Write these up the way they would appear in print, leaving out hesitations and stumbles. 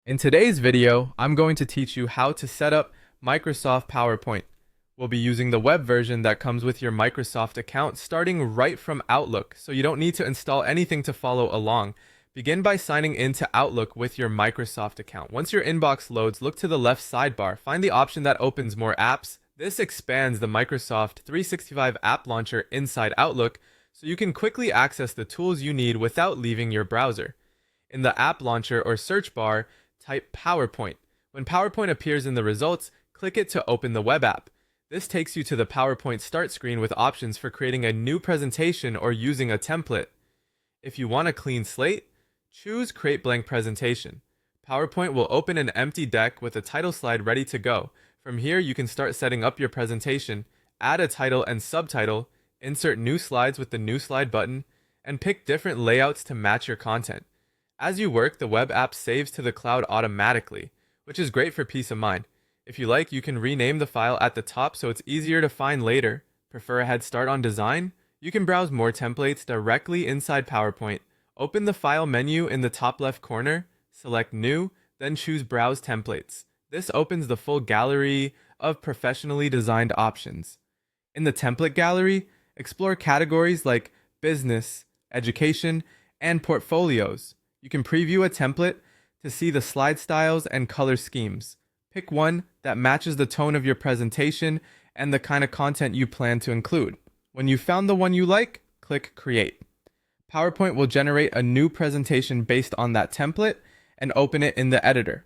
In today's video, I'm going to teach you how to set up Microsoft PowerPoint. We'll be using the web version that comes with your Microsoft account starting right from Outlook, so you don't need to install anything to follow along. Begin by signing into Outlook with your Microsoft account. Once your inbox loads, look to the left sidebar, find the option that opens more apps. This expands the Microsoft 365 app launcher inside Outlook, so you can quickly access the tools you need without leaving your browser. In the app launcher or search bar, type PowerPoint. When PowerPoint appears in the results, click it to open the web app. This takes you to the PowerPoint start screen with options for creating a new presentation or using a template. If you want a clean slate, choose Create Blank Presentation. PowerPoint will open an empty deck with a title slide ready to go. From here, you can start setting up your presentation, add a title and subtitle, insert new slides with the New Slide button, and pick different layouts to match your content. As you work, the web app saves to the cloud automatically, which is great for peace of mind. If you like, you can rename the file at the top so it's easier to find later. Prefer a head start on design? You can browse more templates directly inside PowerPoint. Open the File menu in the top left corner, select New, then choose Browse Templates. This opens the full gallery of professionally designed options. In the template gallery, explore categories like business, education, and portfolios. You can preview a template to see the slide styles and color schemes. Pick one that matches the tone of your presentation and the kind of content you plan to include. When you found the one you like, click Create. PowerPoint will generate a new presentation based on that template and open it in the editor.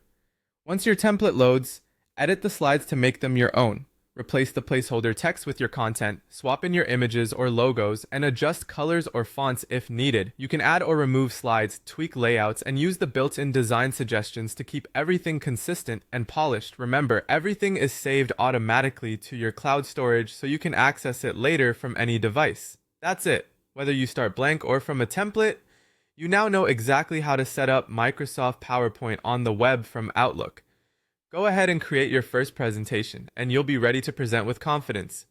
Once your template loads, edit the slides to make them your own. Replace the placeholder text with your content, swap in your images or logos, and adjust colors or fonts if needed. You can add or remove slides, tweak layouts, and use the built-in design suggestions to keep everything consistent and polished. Remember, everything is saved automatically to your cloud storage so you can access it later from any device. That's it. Whether you start blank or from a template, you now know exactly how to set up Microsoft PowerPoint on the web from Outlook. Go ahead and create your first presentation, and you'll be ready to present with confidence.